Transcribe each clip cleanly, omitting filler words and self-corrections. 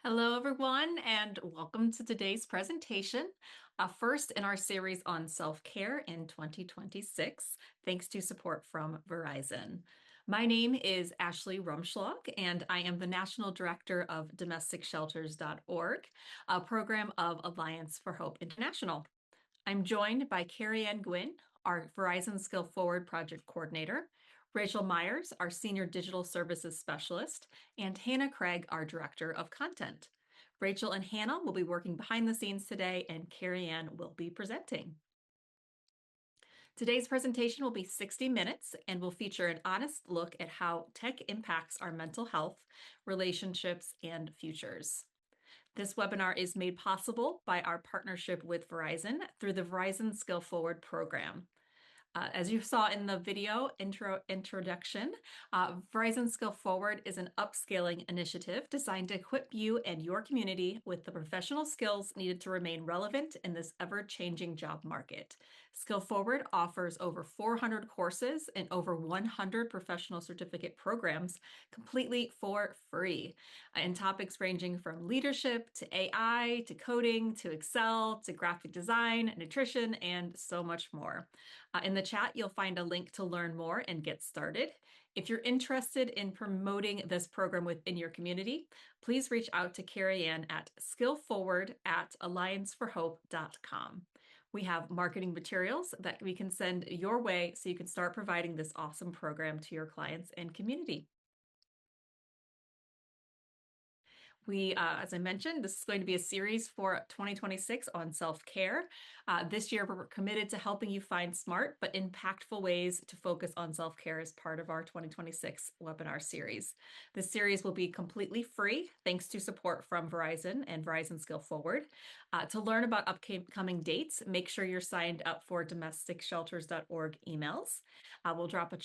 Hello, everyone, and welcome to today's presentation, first in our series on self-care in 2026, thanks to support from Verizon. My name is Ashley Rumschlag, and I am the National Director of domesticshelters.org, a program of Alliance for Hope International. I'm joined by Carrie Ann Gwynn, our Verizon Skill Forward Project Coordinator, Rachel Myers, our Senior Digital Services Specialist, and Hannah Craig, our Director of Content. Rachel and Hannah will be working behind the scenes today, and Carrie Ann will be presenting. Today's presentation will be 60 minutes and will feature an honest look at how tech impacts our mental health, relationships, and futures. This webinar is made possible by our partnership with Verizon through the Verizon Skill Forward program. As you saw in the video introduction, Verizon Skill Forward is an upskilling initiative designed to equip you and your community with the professional skills needed to remain relevant in this ever-changing job market. Skill Forward offers over 400 courses and over 100 professional certificate programs completely for free in topics ranging from leadership to AI to coding to Excel to graphic design, nutrition, and so much more. In the chat, you'll find a link to learn more and get started. If you're interested in promoting this program within your community, please reach out to Carrie Ann at skillforward@allianceforhope.com. We have marketing materials that we can send your way so you can start providing this awesome program to your clients and community. As I mentioned, this is going to be a series for 2026 on self-care. This year, we're committed to helping you find smart but impactful ways to focus on self-care as part of our 2026 webinar series. This series will be completely free, thanks to support from Verizon and Verizon Skill Forward. To learn about upcoming dates, make sure you're signed up for domesticshelters.org emails. We'll drop a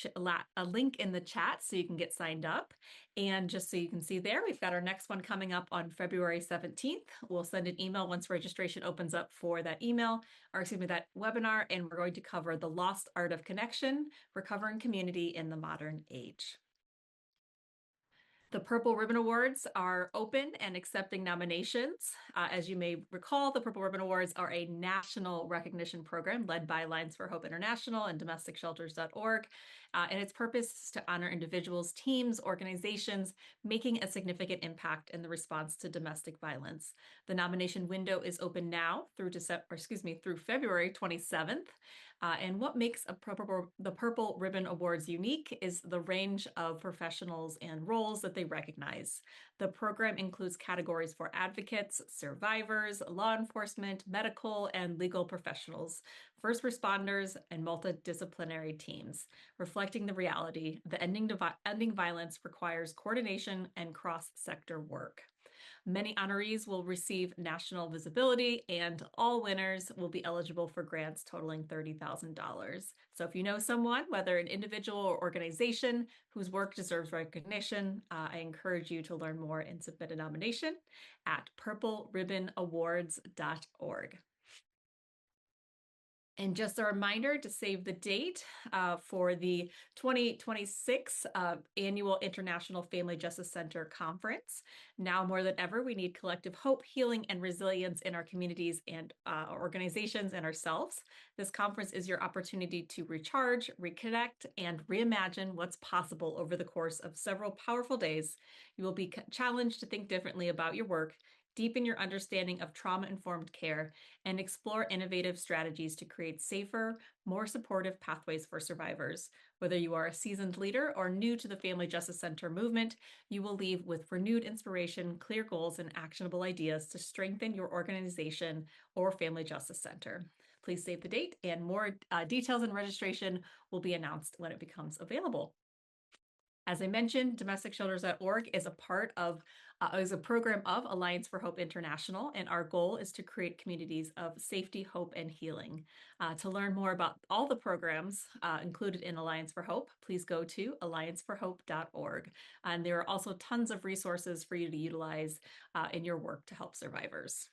link in the chat so you can get signed up. And just so you can see there, we've got our next one coming up on February 17th. We'll send an email once registration opens up for that that webinar, and we're going to cover the lost art of connection, recovering community in the modern age. The Purple Ribbon Awards are open and accepting nominations. As you may recall, the Purple Ribbon Awards are a national recognition program led by Alliance for Hope International and domesticshelters.org. And its purpose is to honor individuals, teams, organizations making a significant impact in the response to domestic violence. The nomination window is open now through February 27th. And what makes the Purple Ribbon Awards unique is the range of professionals and roles that they recognize. The program includes categories for advocates, survivors, law enforcement, medical and legal professionals, first responders, and multidisciplinary teams, reflecting the reality that ending violence requires coordination and cross-sector work. Many honorees will receive national visibility, and all winners will be eligible for grants totaling $30,000. So if you know someone, whether an individual or organization whose work deserves recognition, I encourage you to learn more and submit a nomination at purpleribbon.awards.org. And just a reminder to save the date for the 2026 Annual International Family Justice Center Conference. Now more than ever, we need collective hope, healing, and resilience in our communities and our organizations and ourselves. This conference is your opportunity to recharge, reconnect, and reimagine what's possible over the course of several powerful days. You will be challenged to think differently about your work, deepen your understanding of trauma-informed care, and explore innovative strategies to create safer, more supportive pathways for survivors. Whether you are a seasoned leader or new to the Family Justice Center movement, you will leave with renewed inspiration, clear goals, and actionable ideas to strengthen your organization or Family Justice Center. Please save the date, and more details and registration will be announced when it becomes available. As I mentioned, domesticshelters.org is a program of Alliance for Hope International, and our goal is to create communities of safety, hope, and healing. To learn more about all the programs included in Alliance for Hope, please go to allianceforhope.org. And there are also tons of resources for you to utilize in your work to help survivors.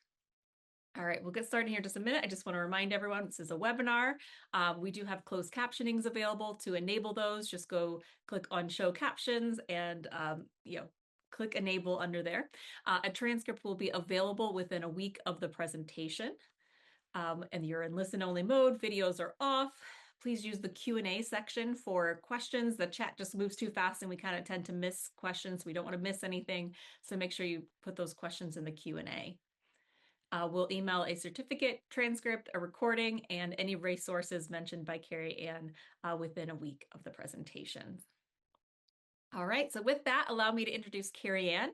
All right, we'll get started here in just a minute. I just want to remind everyone this is a webinar. We do have closed captionings available. To enable those, just go click on show captions and click enable under there. A transcript will be available within a week of the presentation. And you're in listen only mode, videos are off. Please use the Q&A section for questions. The chat just moves too fast and we kind of tend to miss questions. We don't want to miss anything. So make sure you put those questions in the Q&A. We'll email a certificate, transcript, a recording, and any resources mentioned by Carrie Ann within a week of the presentation. All right, so with that, allow me to introduce Carrie Ann.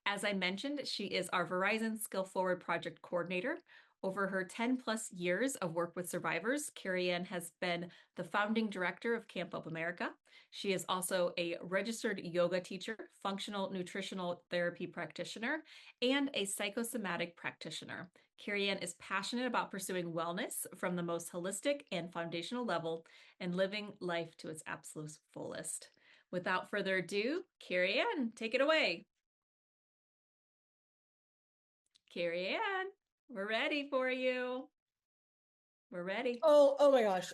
As I mentioned, she is our Verizon Skill Forward Project Coordinator. Over her 10 plus years of work with survivors, Carrie Ann has been the founding director of Camp Up America. She is also a registered yoga teacher, functional nutritional therapy practitioner, and a psychosomatic practitioner. Carrie Ann is passionate about pursuing wellness from the most holistic and foundational level and living life to its absolute fullest. Without further ado, Carrie Ann, take it away. Carrie Ann, we're ready for you. We're ready. Oh my gosh.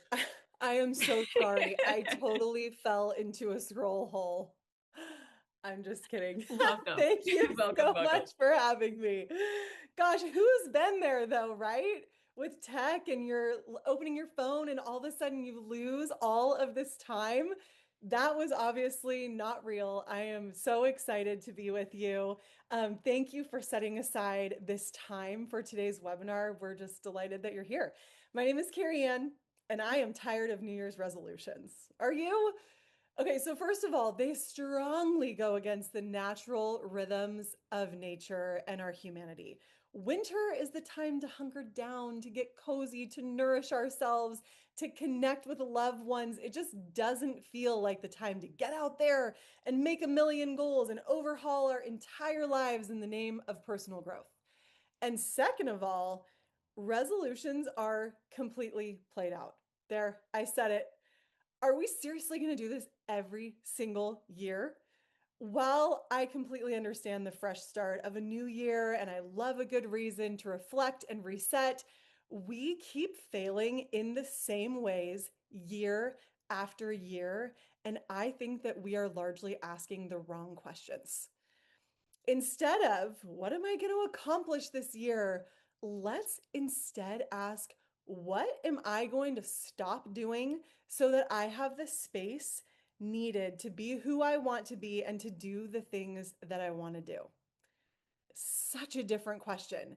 I am so sorry. I totally fell into a scroll hole. I'm just kidding. Welcome. Thank you Welcome, so welcome. much for having me. Gosh, who's been there though, right? With tech and you're opening your phone and all of a sudden you lose all of this time. That was obviously not real. I am so excited to be with you. Thank you for setting aside this time for today's webinar. We're just delighted that you're here. My name is Carrie Ann, and I am tired of New Year's resolutions. Are you? Okay, so first of all, they strongly go against the natural rhythms of nature and our humanity. Winter is the time to hunker down, to get cozy, to nourish ourselves, to connect with loved ones. It just doesn't feel like the time to get out there and make a million goals and overhaul our entire lives in the name of personal growth. And second of all, resolutions are completely played out. There, I said it. Are we seriously going to do this every single year? While I completely understand the fresh start of a new year and I love a good reason to reflect and reset, we keep failing in the same ways year after year. And I think that we are largely asking the wrong questions. Instead of what am I going to accomplish this year? Let's instead ask, what am I going to stop doing so that I have the space needed to be who I want to be and to do the things that I want to do? Such a different question.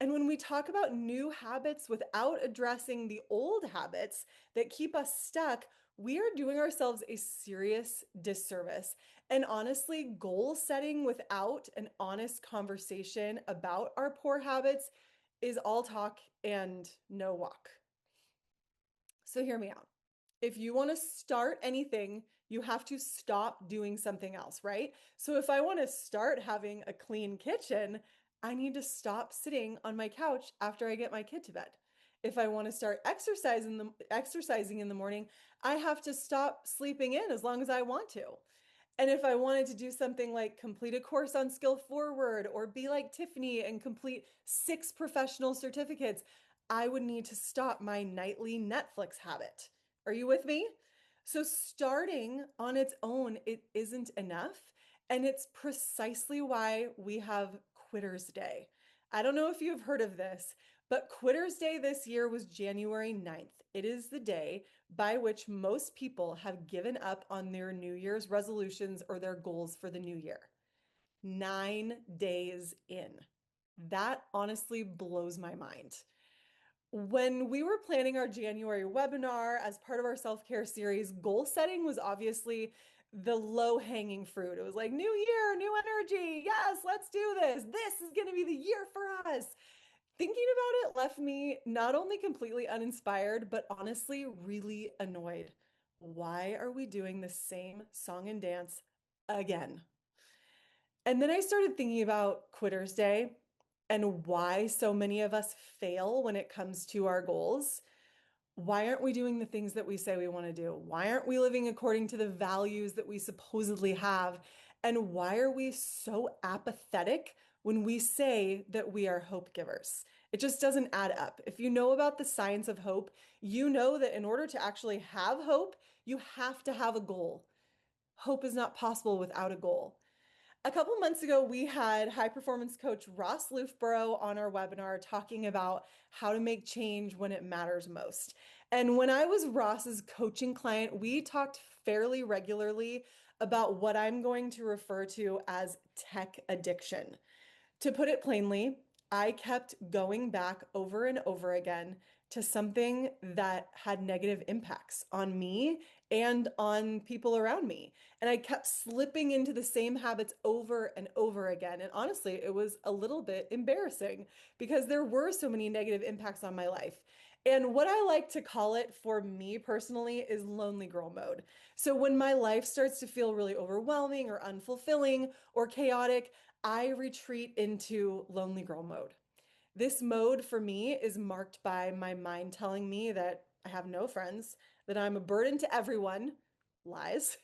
And when we talk about new habits without addressing the old habits that keep us stuck, we are doing ourselves a serious disservice. And honestly, goal setting without an honest conversation about our poor habits is all talk and no walk. So hear me out. If you want to start anything, you have to stop doing something else, right? So if I want to start having a clean kitchen, I need to stop sitting on my couch after I get my kid to bed. If I want to start exercising in the morning, I have to stop sleeping in as long as I want to. And if I wanted to do something like complete a course on Skill Forward or be like Tiffany and complete 6 professional certificates, I would need to stop my nightly Netflix habit. Are you with me? So starting on its own, it isn't enough. And it's precisely why we have Quitter's Day. I don't know if you've heard of this, but Quitter's Day this year was January 9th. It is the day by which most people have given up on their New Year's resolutions or their goals for the new year. 9 days in. That honestly blows my mind. When we were planning our January webinar as part of our self-care series, goal setting was obviously the low-hanging fruit. It was like, new year, new energy. Yes, let's do this. This is going to be the year for us. Thinking about it left me not only completely uninspired, but honestly really annoyed. Why are we doing the same song and dance again? And then I started thinking about Quitter's Day and why so many of us fail when it comes to our goals. Why aren't we doing the things that we say we want to do? Why aren't we living according to the values that we supposedly have? And why are we so apathetic when we say that we are hope givers? It just doesn't add up. If you know about the science of hope, you know that in order to actually have hope, you have to have a goal. Hope is not possible without a goal. A couple months ago, we had high performance coach Ross Loofborough on our webinar talking about how to make change when it matters most. And when I was Ross's coaching client, we talked fairly regularly about what I'm going to refer to as tech addiction. To put it plainly, I kept going back over and over again to something that had negative impacts on me and on people around me. And I kept slipping into the same habits over and over again. And honestly, it was a little bit embarrassing because there were so many negative impacts on my life. And what I like to call it for me personally is lonely girl mode. So when my life starts to feel really overwhelming or unfulfilling or chaotic, I retreat into lonely girl mode. This mode for me is marked by my mind telling me that I have no friends, that I'm a burden to everyone, lies,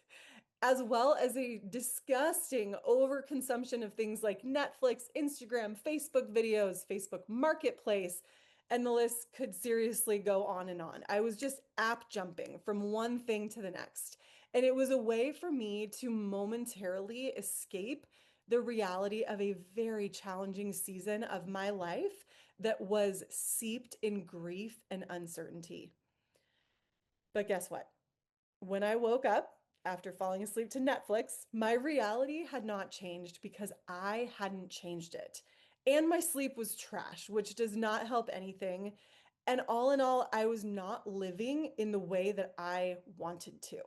as well as a disgusting overconsumption of things like Netflix, Instagram, Facebook videos, Facebook Marketplace, and the list could seriously go on and on. I was just app jumping from one thing to the next. And it was a way for me to momentarily escape the reality of a very challenging season of my life that was seeped in grief and uncertainty. But guess what? When I woke up after falling asleep to Netflix, my reality had not changed because I hadn't changed it. And my sleep was trash, which does not help anything. And all in all, I was not living in the way that I wanted to.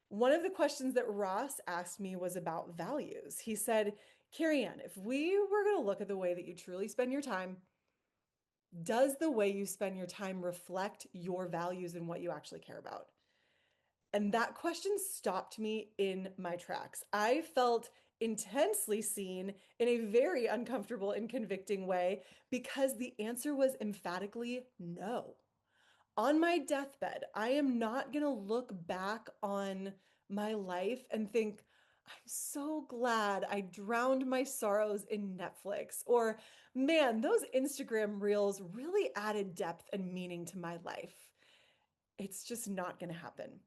One of the questions that Ross asked me was about values. He said, Carrie Ann, if we were going to look at the way that you truly spend your time, does the way you spend your time reflect your values and what you actually care about? And that question stopped me in my tracks. I felt intensely seen in a very uncomfortable and convicting way because the answer was emphatically no. On my deathbed, I am not going to look back on my life and think, I'm so glad I drowned my sorrows in Netflix. Or, man, those Instagram reels really added depth and meaning to my life. It's just not going to happen.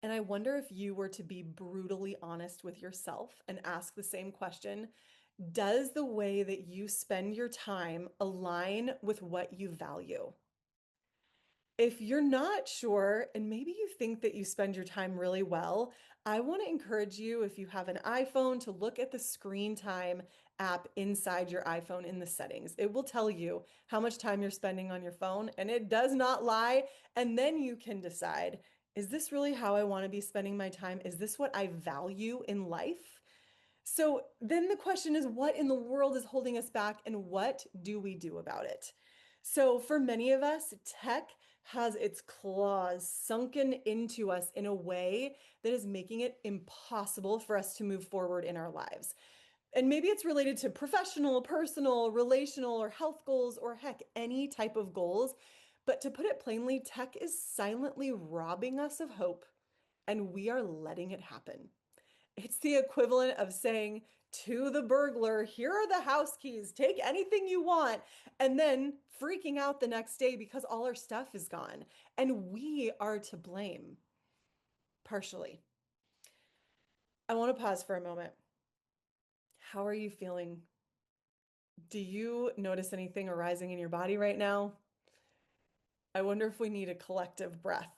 And I wonder if you were to be brutally honest with yourself and ask the same question, does the way that you spend your time align with what you value? If you're not sure, and maybe you think that you spend your time really well, I want to encourage you, if you have an iPhone, to look at the screen time app inside your iPhone in the settings. It will tell you how much time you're spending on your phone, and it does not lie. And then you can decide, is this really how I want to be spending my time? Is this what I value in life? So then the question is, what in the world is holding us back, and what do we do about it? So for many of us, tech has its claws sunken into us in a way that is making it impossible for us to move forward in our lives. And maybe it's related to professional, personal, relational, or health goals, or heck, any type of goals. But to put it plainly, tech is silently robbing us of hope, and we are letting it happen. It's the equivalent of saying to the burglar, here are the house keys, take anything you want, and then freaking out the next day because all our stuff is gone. And we are to blame, partially. I want to pause for a moment. How are you feeling? Do you notice anything arising in your body right now? I wonder if we need a collective breath.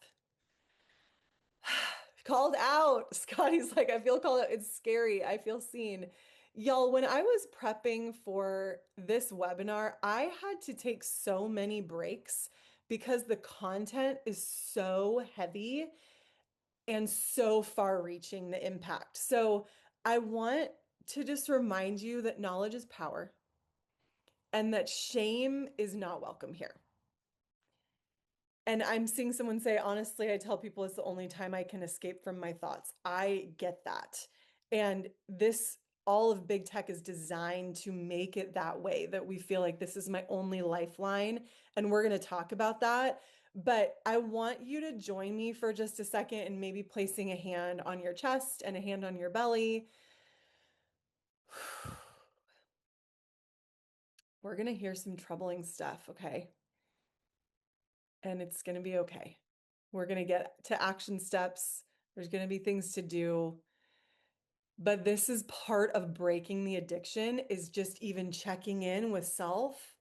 Called out. Scotty's like, I feel called out. It's scary. I feel seen. Y'all, when I was prepping for this webinar, I had to take so many breaks because the content is so heavy and so far reaching, the impact. So I want to just remind you that knowledge is power and that shame is not welcome here. And I'm seeing someone say, honestly, I tell people it's the only time I can escape from my thoughts. I get that. And this, all of big tech is designed to make it that way, that we feel like this is my only lifeline. And we're going to talk about that. But I want you to join me for just a second and maybe placing a hand on your chest and a hand on your belly. We're going to hear some troubling stuff, okay? And it's going to be okay. We're going to get to action steps. There's going to be things to do. But this is part of breaking the addiction is just even checking in with self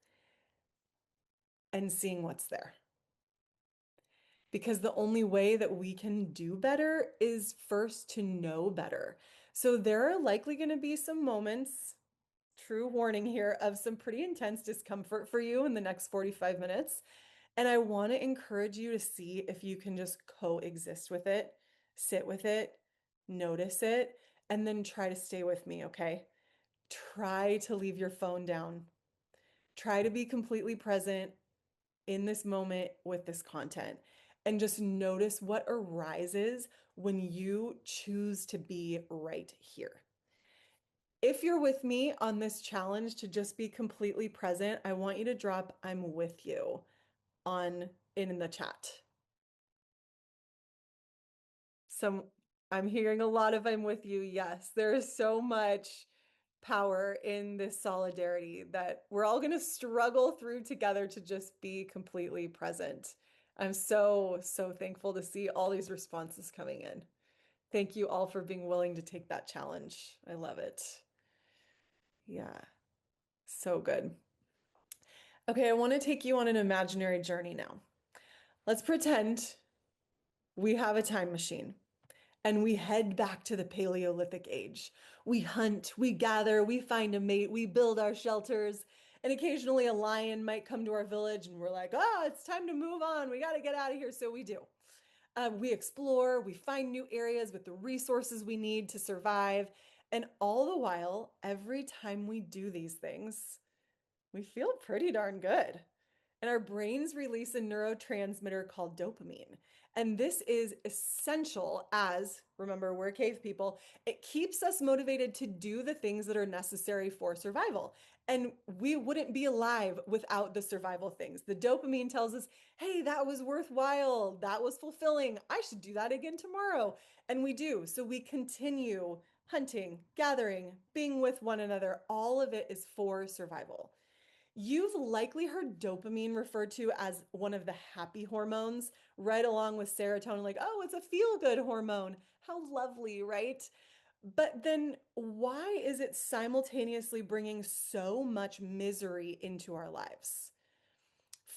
and seeing what's there. Because the only way that we can do better is first to know better. So there are likely going to be some moments, true warning here, of some pretty intense discomfort for you in the next 45 minutes. And I want to encourage you to see if you can just coexist with it, sit with it, notice it, and then try to stay with me, okay? Try to leave your phone down. Try to be completely present in this moment with this content and just notice what arises when you choose to be right here. If you're with me on this challenge to just be completely present, I want you to drop "I'm with you" on in the chat. Some I'm hearing a lot of "I'm with you." Yes, there is so much power in this solidarity that we're all going to struggle through together to just be completely present. I'm so, so thankful to see all these responses coming in. Thank you all for being willing to take that challenge. I love it. Yeah, so good. Okay, I want to take you on an imaginary journey now. Let's pretend we have a time machine and we head back to the Paleolithic age. We hunt, we gather, we find a mate, we build our shelters, and occasionally a lion might come to our village and we're like, oh, it's time to move on. We got to get out of here. So we do. We explore, we find new areas with the resources we need to survive. And all the while, every time we do these things, we feel pretty darn good. And our brains release a neurotransmitter called dopamine. And this is essential as, remember, we're cave people, it keeps us motivated to do the things that are necessary for survival. And we wouldn't be alive without the survival things. The dopamine tells us, hey, that was worthwhile. That was fulfilling. I should do that again tomorrow. And we do. So we continue hunting, gathering, being with one another. All of it is for survival. You've likely heard dopamine referred to as one of the happy hormones, right along with serotonin, like, oh, it's a feel-good hormone. How lovely, right? But then why is it simultaneously bringing so much misery into our lives?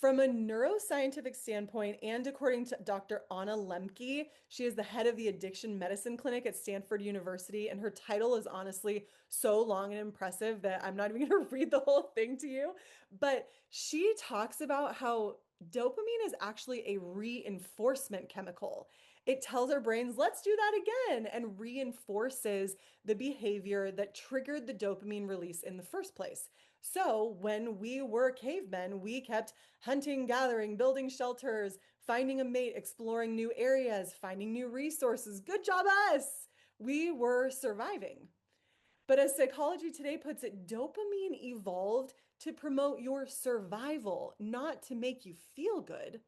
From a neuroscientific standpoint, and according to Dr. Anna Lemke, she is the head of the addiction medicine clinic at Stanford University, and her title is honestly so long and impressive that I'm not even going to read the whole thing to you. But she talks about how dopamine is actually a reinforcement chemical. It tells our brains, let's do that again, and reinforces the behavior that triggered the dopamine release in the first place. So when we were cavemen, we kept hunting, gathering, building shelters, finding a mate, exploring new areas, finding new resources. Good job, us! We were surviving. But as Psychology Today puts it, dopamine evolved to promote your survival, not to make you feel good.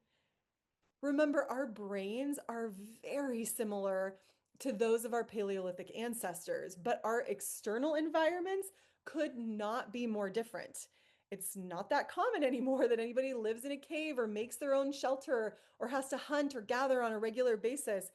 Remember, our brains are very similar to those of our Paleolithic ancestors, but our external environments could not be more different. It's not that common anymore that anybody lives in a cave or makes their own shelter or has to hunt or gather on a regular basis.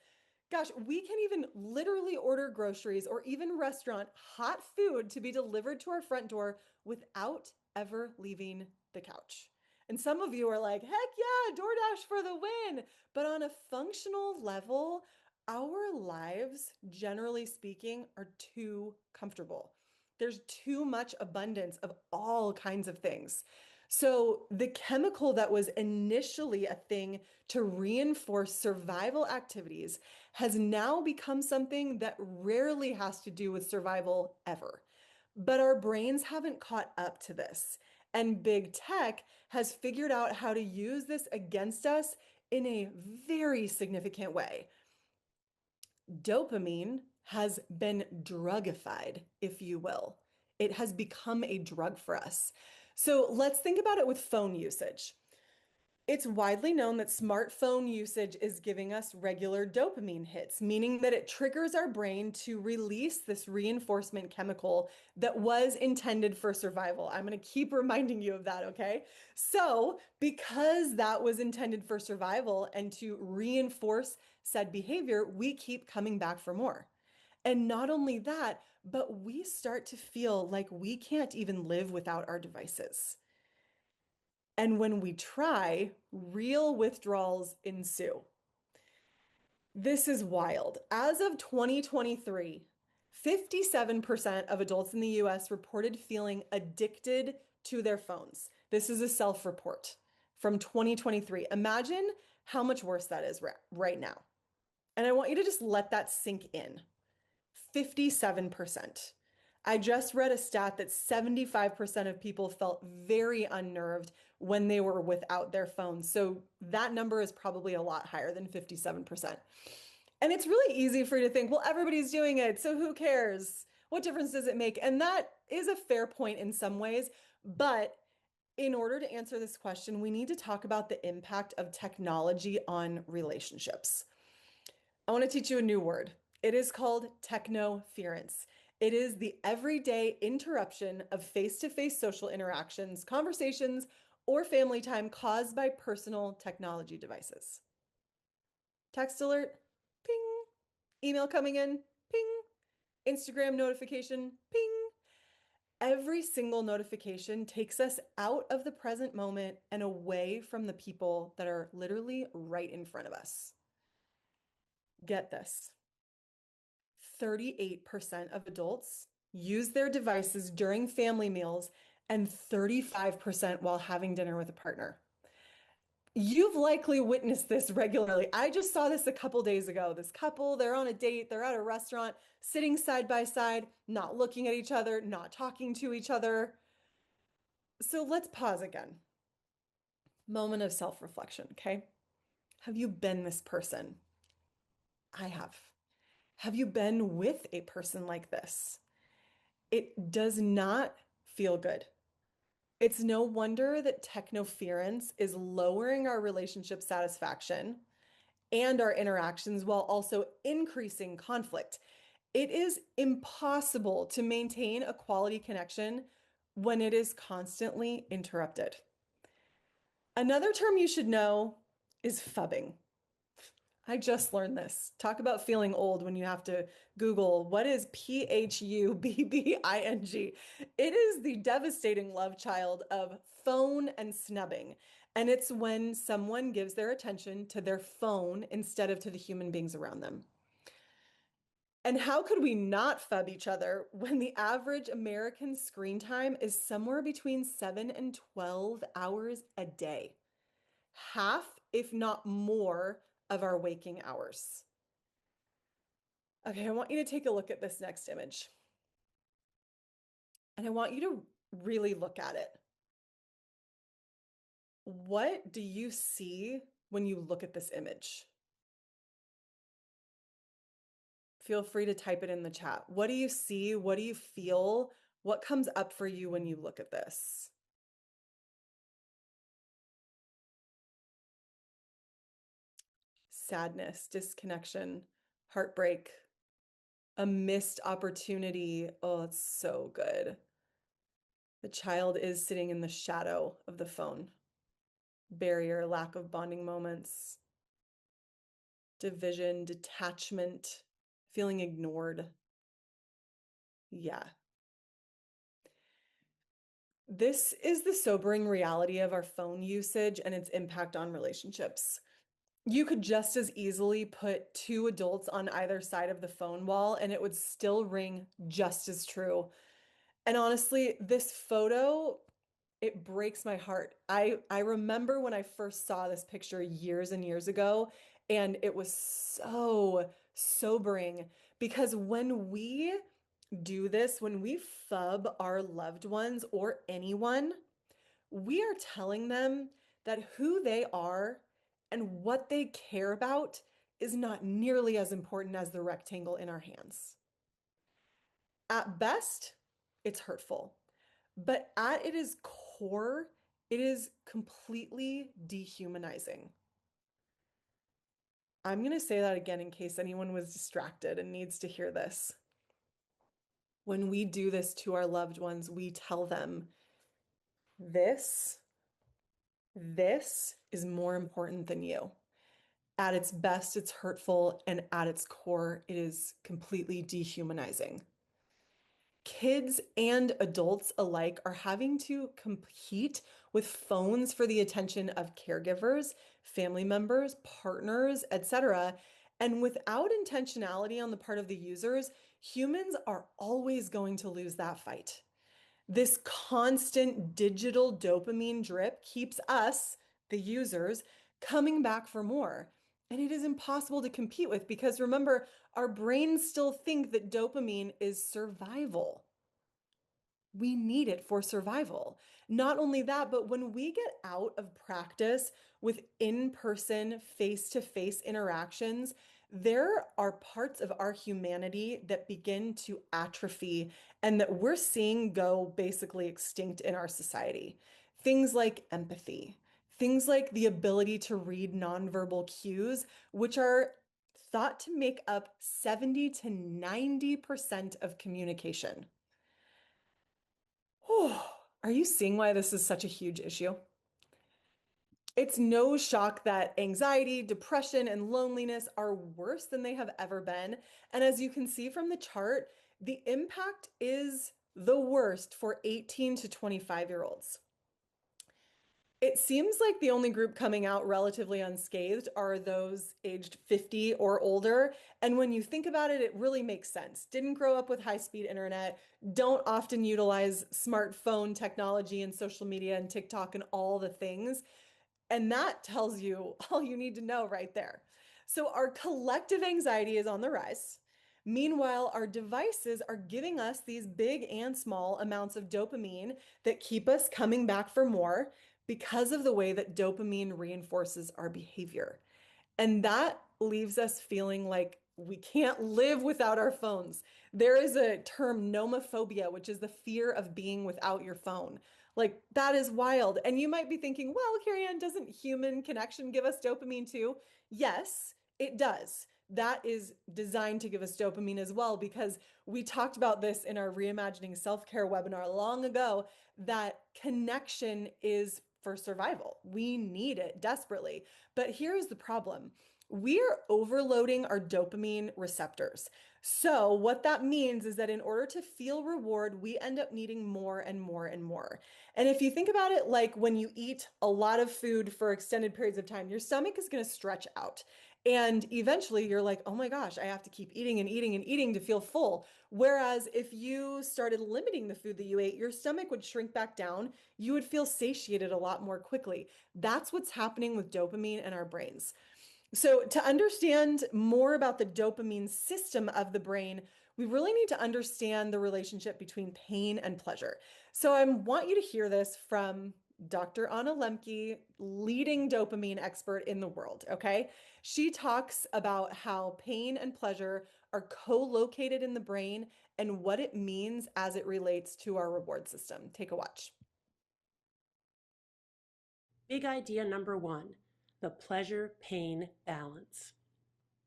Gosh, we can even literally order groceries or even restaurant hot food to be delivered to our front door without ever leaving the couch. And some of you are like, heck yeah, DoorDash for the win. But on a functional level, our lives, generally speaking, are too comfortable. There's too much abundance of all kinds of things. So the chemical that was initially a thing to reinforce survival activities has now become something that rarely has to do with survival ever. But our brains haven't caught up to this. And big tech has figured out how to use this against us in a very significant way. Dopamine has been drugified, if you will. It has become a drug for us. So let's think about it with phone usage. It's widely known that smartphone usage is giving us regular dopamine hits, meaning that it triggers our brain to release this reinforcement chemical that was intended for survival. I'm going to keep reminding you of that, okay? So, because that was intended for survival and to reinforce said behavior, we keep coming back for more. And not only that, but we start to feel like we can't even live without our devices. And when we try, real withdrawals ensue. This is wild. As of 2023, 57% of adults in the US reported feeling addicted to their phones. This is a self-report from 2023. Imagine how much worse that is right now. And I want you to just let that sink in. 57%. I just read a stat that 75% of people felt very unnerved when they were without their phones. So that number is probably a lot higher than 57%. And it's really easy for you to think, well, everybody's doing it, so who cares? What difference does it make? And that is a fair point in some ways. But in order to answer this question, we need to talk about the impact of technology on relationships. I want to teach you a new word. It is called technoference. It is the everyday interruption of face-to-face social interactions, conversations, or family time caused by personal technology devices. Text alert, ping. Email coming in, ping. Instagram notification, ping. Every single notification takes us out of the present moment and away from the people that are literally right in front of us. Get this. 38% of adults use their devices during family meals and 35% while having dinner with a partner. You've likely witnessed this regularly. I just saw this a couple days ago. This couple, they're on a date, they're at a restaurant, sitting side by side, not looking at each other, not talking to each other. So let's pause again. Moment of self-reflection, okay? Have you been this person? I have. Have you been with a person like this? It does not feel good. It's no wonder that technoference is lowering our relationship satisfaction and our interactions while also increasing conflict. It is impossible to maintain a quality connection when it is constantly interrupted. Another term you should know is phubbing. I just learned this. Talk about feeling old when you have to Google what is phubbing. It is the devastating love child of phone and snubbing. And it's when someone gives their attention to their phone instead of to the human beings around them. And how could we not phub each other when the average American screen time is somewhere between 7 and 12 hours a day? Half, if not more, of our waking hours. Okay, I want you to take a look at this next image. And I want you to really look at it. What do you see when you look at this image? Feel free to type it in the chat. What do you see? What do you feel? What comes up for you when you look at this? Sadness, disconnection, heartbreak, a missed opportunity. Oh, it's so good. The child is sitting in the shadow of the phone. Barrier, lack of bonding moments, division, detachment, feeling ignored. Yeah. This is the sobering reality of our phone usage and its impact on relationships. You could just as easily put two adults on either side of the phone wall and it would still ring just as true. And honestly, this photo, it breaks my heart. I remember when I first saw this picture years and years ago, and it was so sobering because when we do this, when we phub our loved ones or anyone, we are telling them that who they are and what they care about is not nearly as important as the rectangle in our hands. At best, it's hurtful, but at its core, it is completely dehumanizing. I'm going to say that again in case anyone was distracted and needs to hear this. When we do this to our loved ones, we tell them, this is more important than you. At its best, it's hurtful, and at its core, it is completely dehumanizing. Kids and adults alike are having to compete with phones for the attention of caregivers, family members, partners, etc. And without intentionality on the part of the users, humans are always going to lose that fight. This constant digital dopamine drip keeps us, the users, coming back for more. And it is impossible to compete with because remember, our brains still think that dopamine is survival. We need it for survival. Not only that, but when we get out of practice with in-person, face-to-face interactions, there are parts of our humanity that begin to atrophy and that we're seeing go basically extinct in our society. Things like empathy, things like the ability to read nonverbal cues, which are thought to make up 70 to 90% of communication. Are you seeing why this is such a huge issue? It's no shock that anxiety, depression, and loneliness are worse than they have ever been. And as you can see from the chart, the impact is the worst for 18 to 25-year-olds. It seems like the only group coming out relatively unscathed are those aged 50 or older. And when you think about it, it really makes sense. Didn't grow up with high-speed internet, don't often utilize smartphone technology and social media and TikTok and all the things. And that tells you all you need to know right there. So our collective anxiety is on the rise. Meanwhile, our devices are giving us these big and small amounts of dopamine that keep us coming back for more because of the way that dopamine reinforces our behavior. And that leaves us feeling like we can't live without our phones. There is a term, nomophobia, which is the fear of being without your phone. Like, that is wild. And you might be thinking, well, Carrie Ann, doesn't human connection give us dopamine too? Yes, it does. That is designed to give us dopamine as well, because we talked about this in our Reimagining Self-Care webinar long ago, that connection is for survival. We need it desperately. But here's the problem. We are overloading our dopamine receptors. So what that means is that in order to feel reward, we end up needing more and more and more. And if you think about it, like when you eat a lot of food for extended periods of time, your stomach is going to stretch out. And eventually you're like, oh my gosh, I have to keep eating and eating and eating to feel full. Whereas if you started limiting the food that you ate, your stomach would shrink back down. You would feel satiated a lot more quickly. That's what's happening with dopamine in our brains. So, to understand more about the dopamine system of the brain, we really need to understand the relationship between pain and pleasure. So, I want you to hear this from Dr. Anna Lemke, leading dopamine expert in the world. Okay. She talks about how pain and pleasure are co located in the brain and what it means as it relates to our reward system. Take a watch. Big idea number one, the pleasure-pain balance.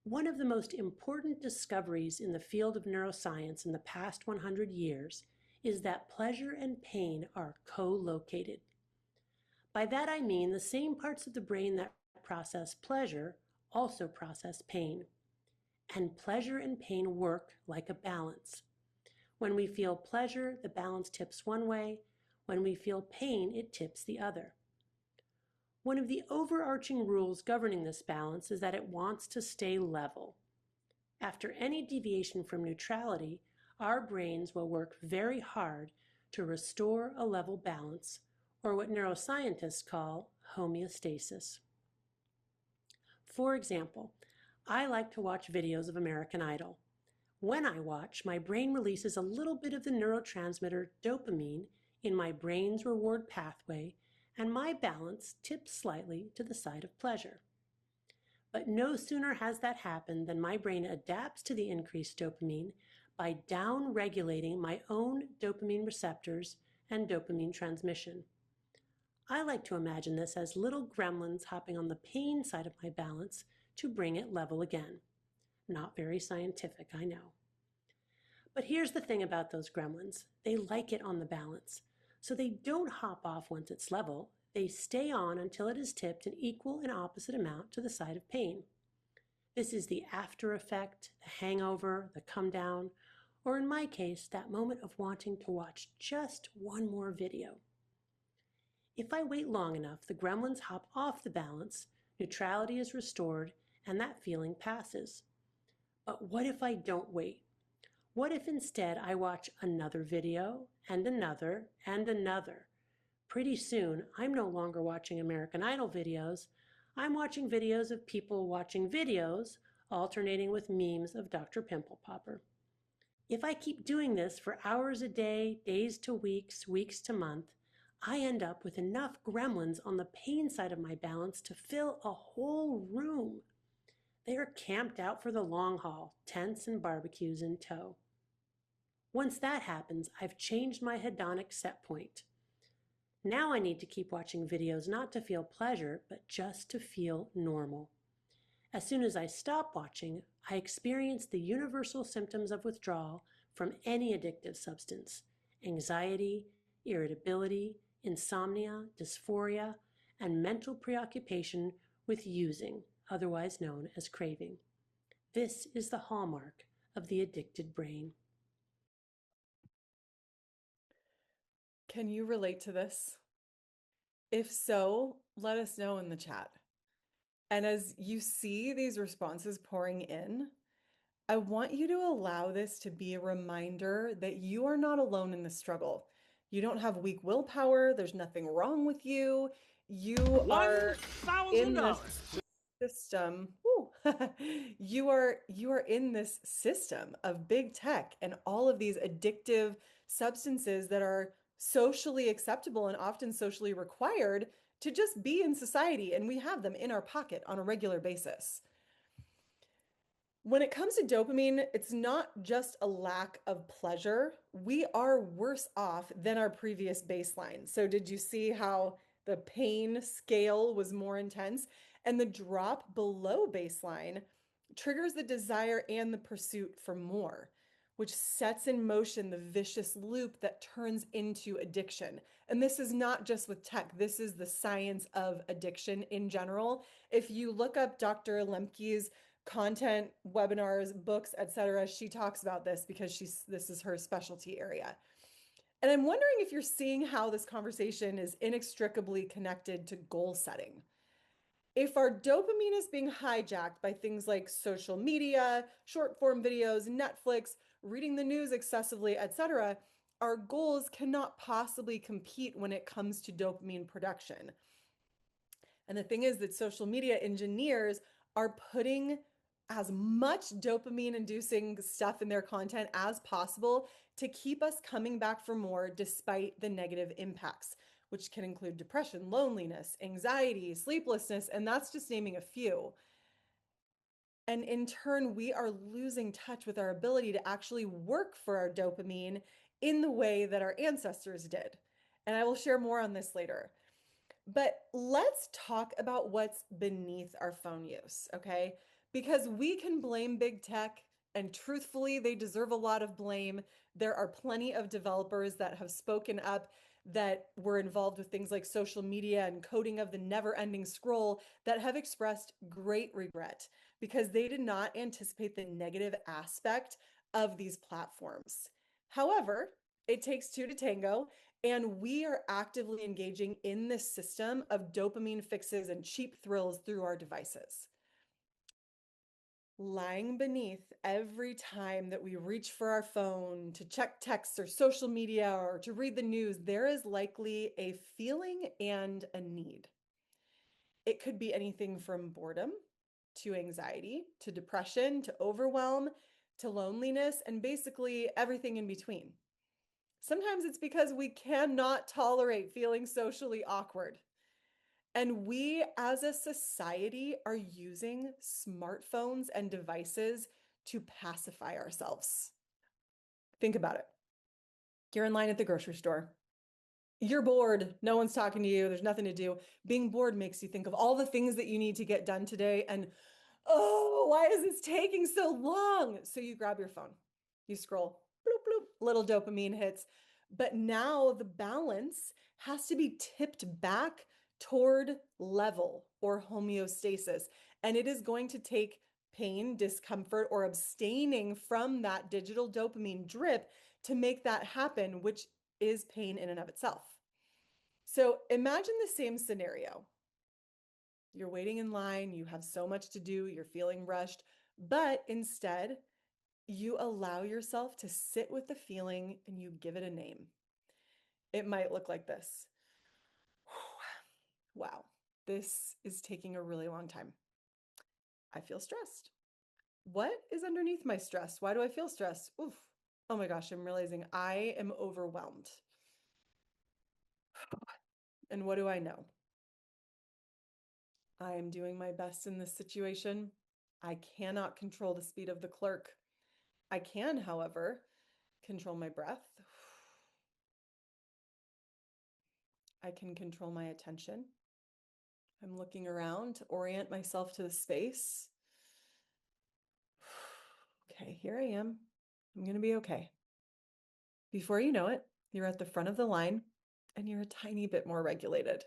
One of the most important discoveries in the field of neuroscience in the past 100 years is that pleasure and pain are co-located. By that I mean the same parts of the brain that process pleasure also process pain. And pleasure and pain work like a balance. When we feel pleasure, the balance tips one way. When we feel pain, it tips the other. One of the overarching rules governing this balance is that it wants to stay level. After any deviation from neutrality, our brains will work very hard to restore a level balance, or what neuroscientists call homeostasis. For example, I like to watch videos of American Idol. When I watch, my brain releases a little bit of the neurotransmitter dopamine in my brain's reward pathway, and my balance tips slightly to the side of pleasure. But no sooner has that happened than my brain adapts to the increased dopamine by down-regulating my own dopamine receptors and dopamine transmission. I like to imagine this as little gremlins hopping on the pain side of my balance to bring it level again. Not very scientific, I know. But here's the thing about those gremlins. They like it on the balance. So they don't hop off once it's level. They stay on until it is tipped an equal and opposite amount to the side of pain. This is the after effect, the hangover, the come down, or in my case, that moment of wanting to watch just one more video. If I wait long enough, the gremlins hop off the balance, neutrality is restored, and that feeling passes. But what if I don't wait? What if instead I watch another video and another and another? Pretty soon, I'm no longer watching American Idol videos. I'm watching videos of people watching videos, alternating with memes of Dr. Pimple Popper. If I keep doing this for hours a day, days to weeks, weeks to month, I end up with enough gremlins on the pain side of my balance to fill a whole room. They are camped out for the long haul, tents and barbecues in tow. Once that happens, I've changed my hedonic set point. Now I need to keep watching videos not to feel pleasure, but just to feel normal. As soon as I stop watching, I experience the universal symptoms of withdrawal from any addictive substance: anxiety, irritability, insomnia, dysphoria, and mental preoccupation with using, otherwise known as craving. This is the hallmark of the addicted brain. Can you relate to this? If so, let us know in the chat. And as you see these responses pouring in, I want you to allow this to be a reminder that you are not alone in the struggle. You don't have weak willpower. There's nothing wrong with you. You are in this system. You are in this system of big tech and all of these addictive substances that are socially acceptable and often socially required to just be in society, and we have them in our pocket on a regular basis. When it comes to dopamine, it's not just a lack of pleasure. We are worse off than our previous baseline. So did you see how the pain scale was more intense? And the drop below baseline triggers the desire and the pursuit for more, which sets in motion the vicious loop that turns into addiction. And this is not just with tech. This is the science of addiction in general. If you look up Dr. Lemke's content, webinars, books, etc., she talks about this because this is her specialty area. And I'm wondering if you're seeing how this conversation is inextricably connected to goal setting. If our dopamine is being hijacked by things like social media, short form videos, Netflix, reading the news excessively, etc., our goals cannot possibly compete when it comes to dopamine production. And the thing is that social media engineers are putting as much dopamine inducing stuff in their content as possible to keep us coming back for more despite the negative impacts, which can include depression, loneliness, anxiety, sleeplessness, and that's just naming a few. And in turn, we are losing touch with our ability to actually work for our dopamine in the way that our ancestors did. And I will share more on this later. But let's talk about what's beneath our phone use, okay? Because we can blame big tech, and truthfully, they deserve a lot of blame. There are plenty of developers that have spoken up that were involved with things like social media and coding of the never-ending scroll that have expressed great regret because they did not anticipate the negative aspect of these platforms. However, it takes two to tango, and we are actively engaging in this system of dopamine fixes and cheap thrills through our devices. Lying beneath every time that we reach for our phone to check texts or social media or to read the news, there is likely a feeling and a need. It could be anything from boredom to anxiety to depression to overwhelm to loneliness and basically everything in between. Sometimes it's because we cannot tolerate feeling socially awkward. And we as a society are using smartphones and devices to pacify ourselves. Think about it. You're in line at the grocery store. You're bored. No one's talking to you. There's nothing to do. Being bored makes you think of all the things that you need to get done today. And, oh, why is this taking so long? So you grab your phone. You scroll. Bloop, bloop. Little dopamine hits. But now the balance has to be tipped back toward level or homeostasis. And it is going to take pain, discomfort, or abstaining from that digital dopamine drip to make that happen, which is pain in and of itself. So imagine the same scenario. You're waiting in line, you have so much to do, you're feeling rushed, but instead, you allow yourself to sit with the feeling and you give it a name. It might look like this. Wow, this is taking a really long time. I feel stressed. What is underneath my stress? Why do I feel stressed? Oof. Oh my gosh, I'm realizing I am overwhelmed. And what do I know? I am doing my best in this situation. I cannot control the speed of the clerk. I can, however, control my breath. I can control my attention. I'm looking around to orient myself to the space. Okay, here I am. I'm going to be okay. Before you know it, you're at the front of the line and you're a tiny bit more regulated.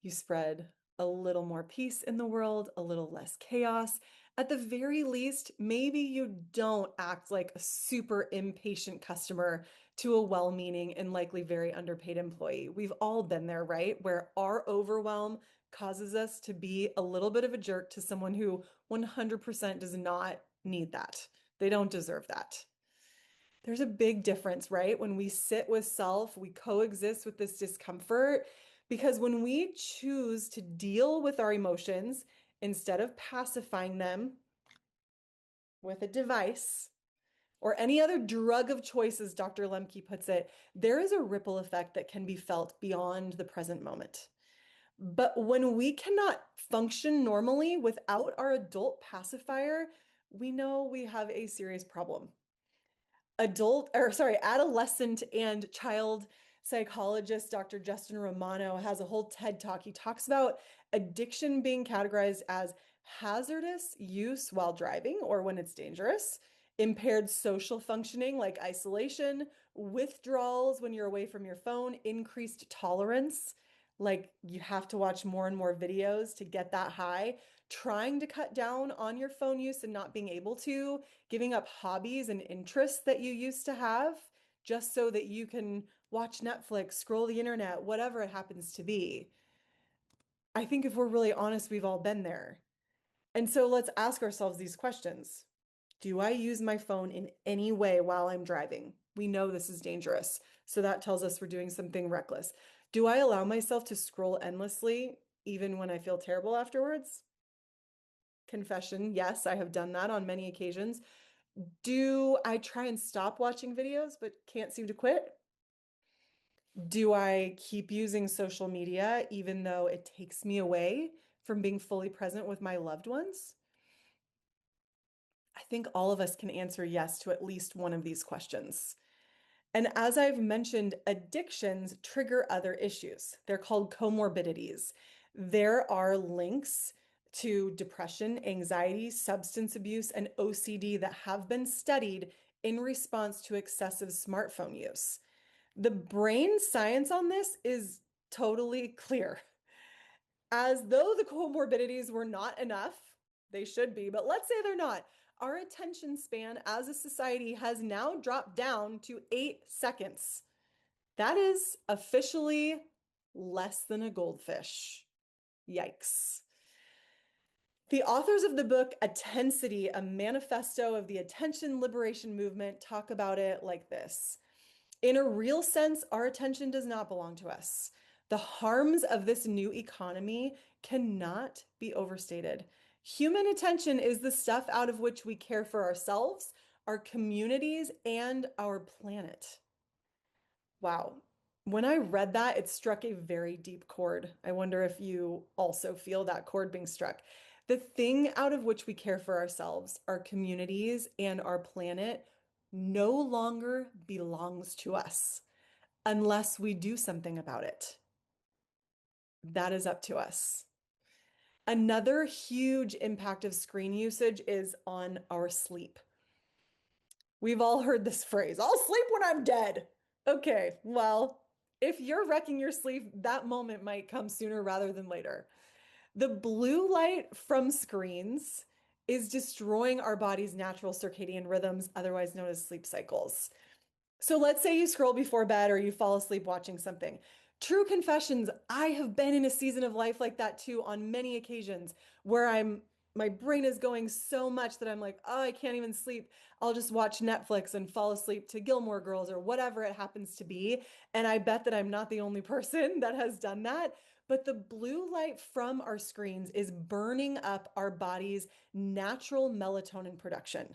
You spread a little more peace in the world, a little less chaos. At the very least, maybe you don't act like a super impatient customer to a well-meaning and likely very underpaid employee. We've all been there, right? Where our overwhelm causes us to be a little bit of a jerk to someone who 100% does not need that. They don't deserve that. There's a big difference, right? When we sit with self, we coexist with this discomfort because when we choose to deal with our emotions instead of pacifying them with a device or any other drug of choice, as Dr. Lemke puts it, there is a ripple effect that can be felt beyond the present moment. But when we cannot function normally without our adult pacifier, we know we have a serious problem. Adolescent and child psychologist Dr. Justin Romano has a whole TED talk. He talks about addiction being categorized as hazardous use while driving or when it's dangerous, impaired social functioning like isolation, withdrawals when you're away from your phone, increased tolerance, like you have to watch more and more videos to get that high, trying to cut down on your phone use and not being able to, giving up hobbies and interests that you used to have just so that you can watch Netflix, scroll the internet, whatever it happens to be. I think if we're really honest, we've all been there. And so let's ask ourselves these questions. Do I use my phone in any way while I'm driving? We know this is dangerous. So that tells us we're doing something reckless. Do I allow myself to scroll endlessly even when I feel terrible afterwards? Confession, yes, I have done that on many occasions. Do I try and stop watching videos but can't seem to quit? Do I keep using social media even though it takes me away from being fully present with my loved ones? I think all of us can answer yes to at least one of these questions. And as I've mentioned, addictions trigger other issues. They're called comorbidities. There are links to depression, anxiety, substance abuse, and OCD that have been studied in response to excessive smartphone use. The brain science on this is totally clear. As though the comorbidities were not enough, they should be, but let's say they're not. Our attention span as a society has now dropped down to 8 seconds. That is officially less than a goldfish. Yikes. The authors of the book Attensity, a manifesto of the attention liberation movement, talk about it like this. In a real sense, our attention does not belong to us. The harms of this new economy cannot be overstated. Human attention is the stuff out of which we care for ourselves, our communities, and our planet. Wow. When I read that, it struck a very deep chord. I wonder if you also feel that chord being struck. The thing out of which we care for ourselves, our communities, and our planet no longer belongs to us unless we do something about it. That is up to us. Another huge impact of screen usage is on our sleep. We've all heard this phrase, I'll sleep when I'm dead. Okay, well, if you're wrecking your sleep, that moment might come sooner rather than later. The blue light from screens is destroying our body's natural circadian rhythms, otherwise known as sleep cycles. So let's say you scroll before bed or you fall asleep watching something. True confessions, I have been in a season of life like that too on many occasions where my brain is going so much that I'm like, oh, I can't even sleep. I'll just watch Netflix and fall asleep to Gilmore Girls or whatever it happens to be. And I bet that I'm not the only person that has done that. But the blue light from our screens is burning up our body's natural melatonin production.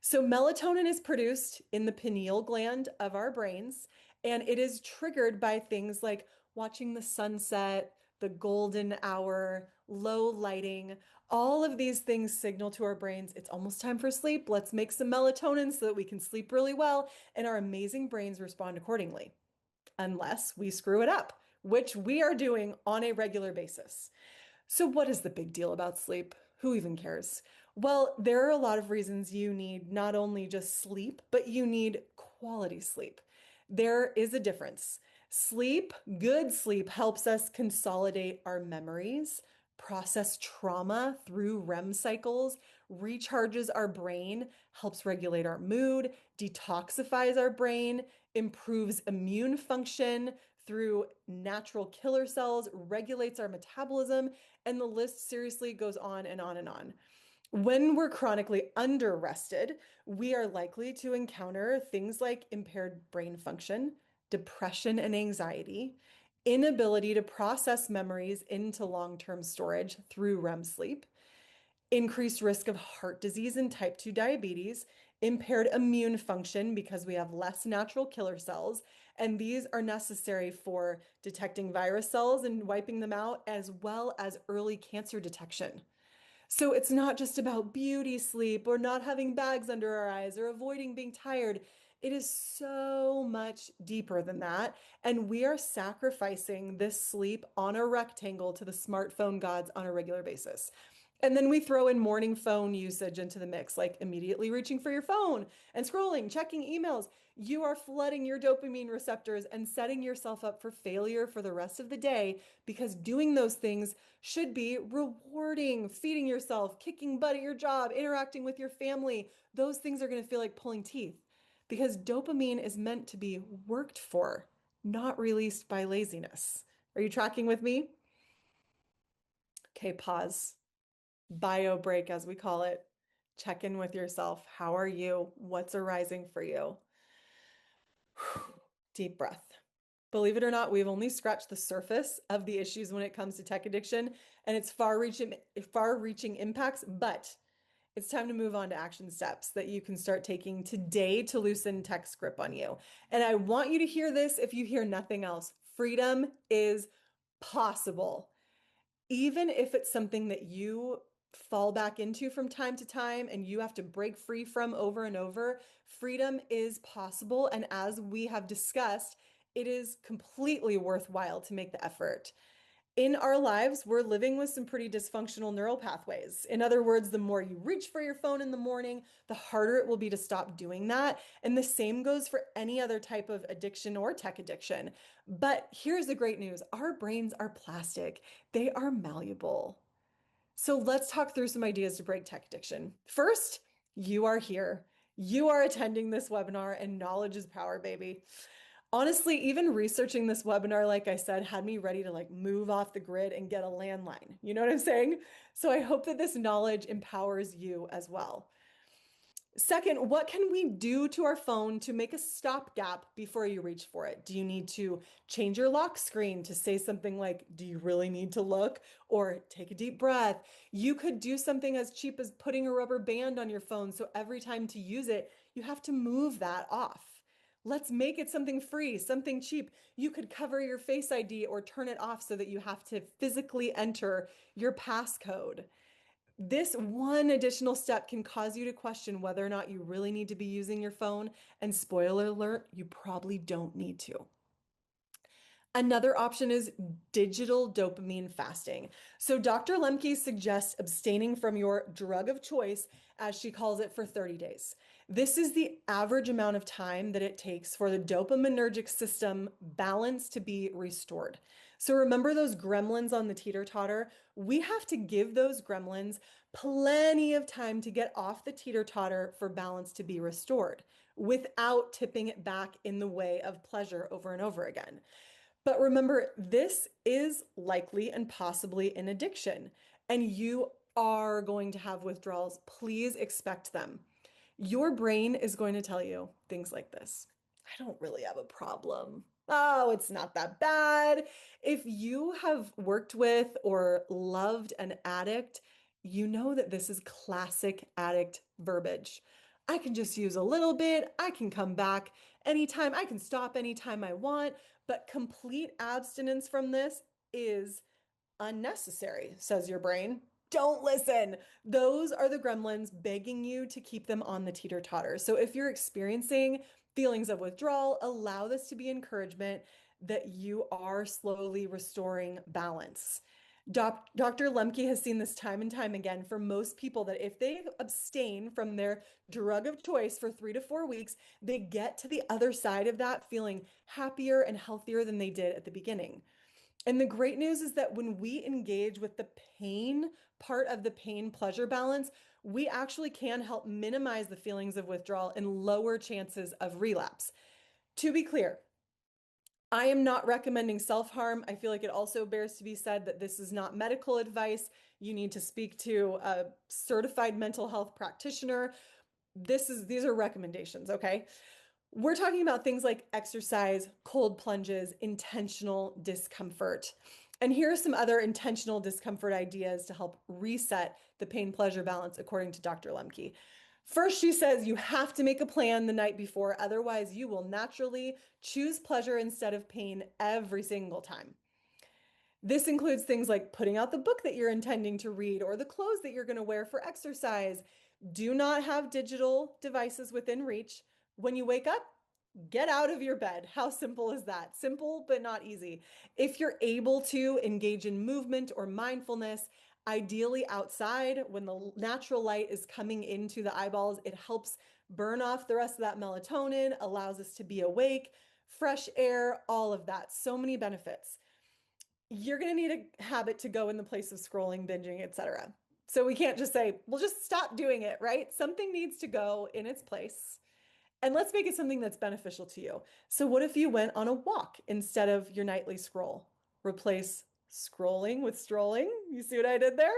So, melatonin is produced in the pineal gland of our brains, and it is triggered by things like watching the sunset, the golden hour, low lighting. All of these things signal to our brains it's almost time for sleep. Let's make some melatonin so that we can sleep really well. And our amazing brains respond accordingly, unless we screw it up, which we are doing on a regular basis. So, what is the big deal about sleep? Who even cares? Well, there are a lot of reasons you need not only just sleep, but you need quality sleep. There is a difference. Sleep, good sleep, helps us consolidate our memories, process trauma through REM cycles, recharges our brain, helps regulate our mood, detoxifies our brain, improves immune function through natural killer cells, regulates our metabolism, and the list seriously goes on and on and on. When we're chronically under rested, we are likely to encounter things like impaired brain function, depression and anxiety, inability to process memories into long-term storage through REM sleep, increased risk of heart disease and type 2 diabetes, impaired immune function because we have less natural killer cells, and these are necessary for detecting virus cells and wiping them out, as well as early cancer detection. So it's not just about beauty sleep or not having bags under our eyes or avoiding being tired. It is so much deeper than that. And we are sacrificing this sleep on a rectangle to the smartphone gods on a regular basis. And then we throw in morning phone usage into the mix, like immediately reaching for your phone and scrolling, checking emails. You are flooding your dopamine receptors and setting yourself up for failure for the rest of the day because doing those things should be rewarding, feeding yourself, kicking butt at your job, interacting with your family. Those things are going to feel like pulling teeth because dopamine is meant to be worked for, not released by laziness. Are you tracking with me? Okay, pause. Bio break, as we call it. Check in with yourself. How are you? What's arising for you? Deep breath. Believe it or not, we've only scratched the surface of the issues when it comes to tech addiction, and it's far-reaching impacts, but it's time to move on to action steps that you can start taking today to loosen tech's grip on you. And I want you to hear this if you hear nothing else. Freedom is possible. Even if it's something that you fall back into from time to time and you have to break free from over and over, freedom is possible. And as we have discussed, it is completely worthwhile to make the effort. In our lives, we're living with some pretty dysfunctional neural pathways. In other words, the more you reach for your phone in the morning, the harder it will be to stop doing that. And the same goes for any other type of addiction or tech addiction. But here's the great news. Our brains are plastic. They are malleable. So let's talk through some ideas to break tech addiction. First, you are here. You are attending this webinar, and knowledge is power, baby. Honestly, even researching this webinar, like I said, had me ready to move off the grid and get a landline. You know what I'm saying? So I hope that this knowledge empowers you as well. Second, what can we do to our phone to make a stopgap before you reach for it? Do you need to change your lock screen to say something like, do you really need to look? Or take a deep breath. You could do something as cheap as putting a rubber band on your phone so every time to use it, you have to move that off. Let's make it something free, something cheap. You could cover your Face ID or turn it off so that you have to physically enter your passcode. This one additional step can cause you to question whether or not you really need to be using your phone. And spoiler alert, you probably don't need to. Another option is digital dopamine fasting. So Dr. Lemke suggests abstaining from your drug of choice, as she calls it, for 30 days. This is the average amount of time that it takes for the dopaminergic system balance to be restored. So remember those gremlins on the teeter-totter? We have to give those gremlins plenty of time to get off the teeter-totter for balance to be restored without tipping it back in the way of pleasure over and over again. But remember, this is likely and possibly an addiction, and you are going to have withdrawals. Please expect them. Your brain is going to tell you things like this. I don't really have a problem. Oh, it's not that bad. If you have worked with or loved an addict, you know that this is classic addict verbiage. I can just use a little bit. I can come back anytime. I can stop anytime I want. But complete abstinence from this is unnecessary, says your brain. Don't listen. Those are the gremlins begging you to keep them on the teeter-totter. So if you're experiencing feelings of withdrawal, allow this to be encouragement that you are slowly restoring balance. Dr. Lemke has seen this time and time again for most people that if they abstain from their drug of choice for 3 to 4 weeks, they get to the other side of that feeling happier and healthier than they did at the beginning. And the great news is that when we engage with the pain part of the pain pleasure balance, we actually can help minimize the feelings of withdrawal and lower chances of relapse. To be clear, I am not recommending self-harm. I feel like it also bears to be said that this is not medical advice. You need to speak to a certified mental health practitioner. These are recommendations, okay? We're talking about things like exercise, cold plunges, intentional discomfort. And here are some other intentional discomfort ideas to help reset the pain pleasure balance, according to Dr. Lemke. First, she says you have to make a plan the night before, otherwise, you will naturally choose pleasure instead of pain every single time. This includes things like putting out the book that you're intending to read or the clothes that you're going to wear for exercise. Do not have digital devices within reach. When you wake up, get out of your bed. How simple is that? Simple, but not easy. If you're able to engage in movement or mindfulness, ideally outside when the natural light is coming into the eyeballs, it helps burn off the rest of that melatonin, allows us to be awake, fresh air, all of that. So many benefits. You're going to need a habit to go in the place of scrolling, binging, etc. So we can't just say, well, just stop doing it, right? Something needs to go in its place. And let's make it something that's beneficial to you. So what if you went on a walk instead of your nightly scroll? Replace scrolling with strolling. You see what I did there?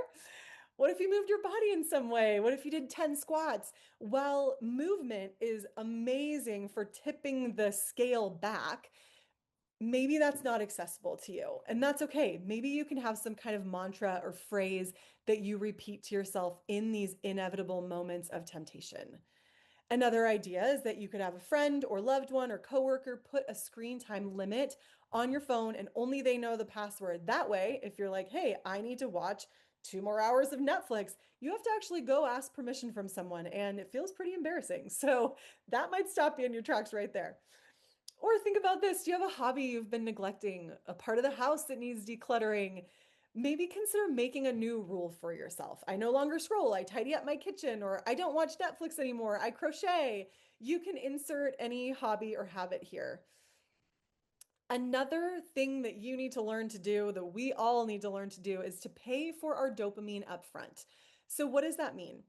What if you moved your body in some way? What if you did 10 squats? While movement is amazing for tipping the scale back, maybe that's not accessible to you, and that's okay. Maybe you can have some kind of mantra or phrase that you repeat to yourself in these inevitable moments of temptation. Another idea is that you could have a friend or loved one or coworker put a screen time limit on your phone and only they know the password. That way, if you're like, hey, I need to watch 2 more hours of Netflix, you have to actually go ask permission from someone, and it feels pretty embarrassing. So that might stop you in your tracks right there. Or think about this. Do you have a hobby you've been neglecting, a part of the house that needs decluttering? Maybe consider making a new rule for yourself. I no longer scroll, I tidy up my kitchen, or I don't watch Netflix anymore, I crochet. You can insert any hobby or habit here. Another thing that you need to learn to do, that we all need to learn to do, is to pay for our dopamine upfront. So what does that mean?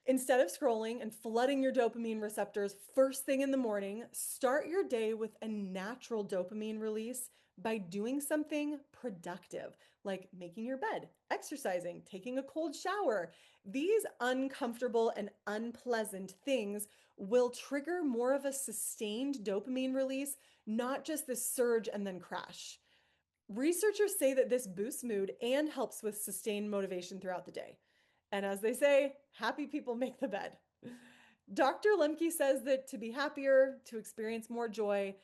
Instead of scrolling and flooding your dopamine receptors first thing in the morning, start your day with a natural dopamine release by doing something productive, like making your bed, exercising, taking a cold shower. These uncomfortable and unpleasant things will trigger more of a sustained dopamine release, not just this surge and then crash. Researchers say that this boosts mood and helps with sustained motivation throughout the day. And as they say, happy people make the bed. Dr. Lemke says that to be happier, to experience more joy,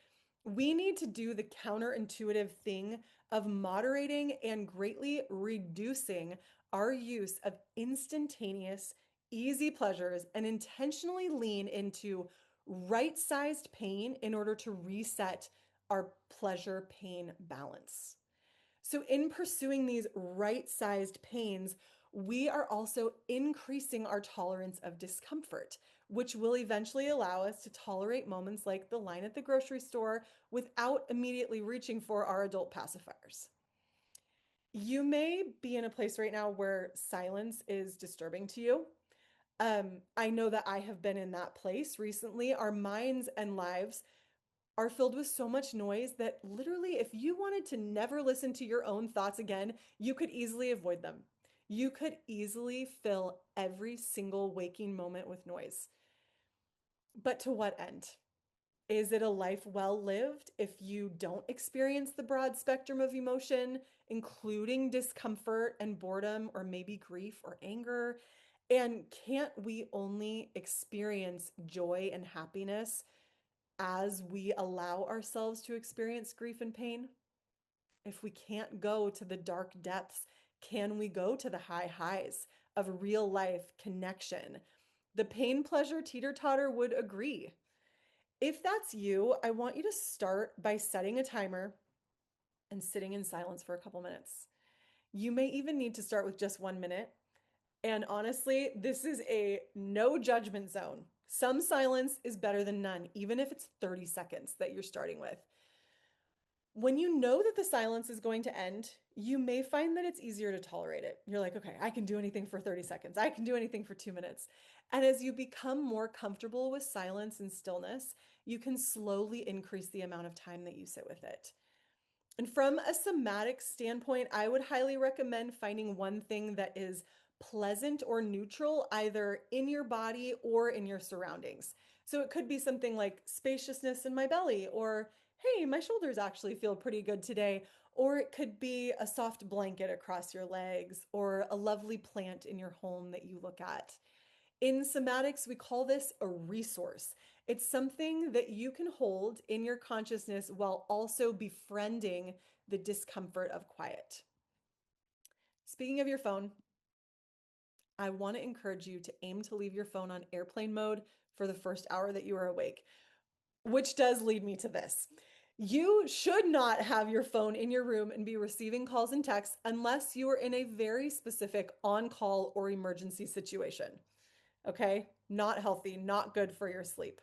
we need to do the counterintuitive thing of moderating and greatly reducing our use of instantaneous, easy pleasures and intentionally lean into right-sized pain in order to reset our pleasure pain balance. So in pursuing these right-sized pains, we are also increasing our tolerance of discomfort. which will eventually allow us to tolerate moments like the line at the grocery store without immediately reaching for our adult pacifiers. You may be in a place right now where silence is disturbing to you. I know that I have been in that place recently. Our minds and lives are filled with so much noise that literally, if you wanted to never listen to your own thoughts again, you could easily avoid them. You could easily fill every single waking moment with noise. But to what end? Is it a life well lived if you don't experience the broad spectrum of emotion, including discomfort and boredom, or maybe grief or anger? And can't we only experience joy and happiness as we allow ourselves to experience grief and pain? If we can't go to the dark depths, can we go to the high highs of real life connection? The pain pleasure teeter totter would agree. If that's you, I want you to start by setting a timer and sitting in silence for a couple minutes. You may even need to start with just 1 minute. And honestly, this is a no judgment zone. Some silence is better than none, even if it's 30 seconds that you're starting with. When you know that the silence is going to end, you may find that it's easier to tolerate it. You're like, okay, I can do anything for 30 seconds. I can do anything for 2 minutes. And as you become more comfortable with silence and stillness, you can slowly increase the amount of time that you sit with it. And from a somatic standpoint, I would highly recommend finding one thing that is pleasant or neutral, either in your body or in your surroundings. So it could be something like spaciousness in my belly, or hey, my shoulders actually feel pretty good today. Or it could be a soft blanket across your legs, or a lovely plant in your home that you look at. In somatics, we call this a resource. It's something that you can hold in your consciousness while also befriending the discomfort of quiet. Speaking of your phone, I want to encourage you to aim to leave your phone on airplane mode for the first hour that you are awake, which does lead me to this. You should not have your phone in your room and be receiving calls and texts unless you are in a very specific on-call or emergency situation. Okay? Not healthy, not good for your sleep.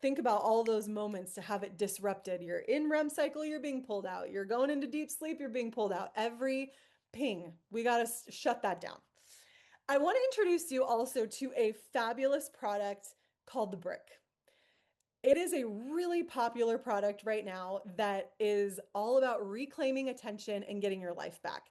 Think about all those moments to have it disrupted. You're in REM cycle, you're being pulled out. You're going into deep sleep, you're being pulled out. Every ping, we got to shut that down. I want to introduce you also to a fabulous product called the Brick. It is a really popular product right now that is all about reclaiming attention and getting your life back.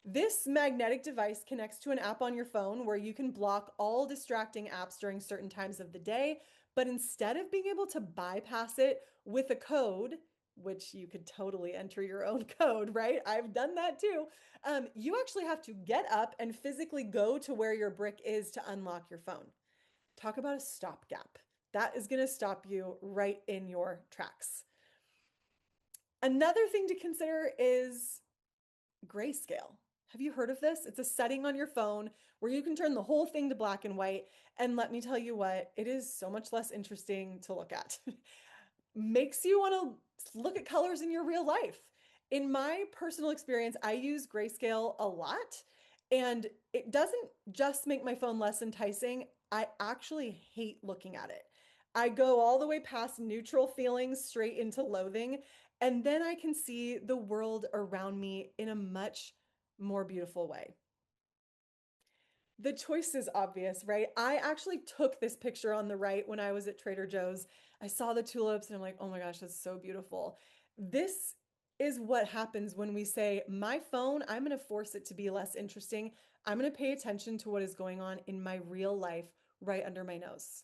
This magnetic device connects to an app on your phone where you can block all distracting apps during certain times of the day. But instead of being able to bypass it with a code, which you could totally enter your own code, right? I've done that too. You actually have to get up and physically go to where your brick is to unlock your phone. Talk about a stopgap. That is going to stop you right in your tracks. Another thing to consider is grayscale. Have you heard of this? It's a setting on your phone where you can turn the whole thing to black and white. And let me tell you what, it is so much less interesting to look at. Makes you want to look at colors in your real life. In my personal experience, I use grayscale a lot, and it doesn't just make my phone less enticing. I actually hate looking at it. I go all the way past neutral feelings straight into loathing, and then I can see the world around me in a much more beautiful way. The choice is obvious, right? I actually took this picture on the right when I was at Trader Joe's. I saw the tulips and I'm like, oh my gosh, that's so beautiful. This is what happens when we say, my phone, I'm going to force it to be less interesting. I'm going to pay attention to what is going on in my real life right under my nose.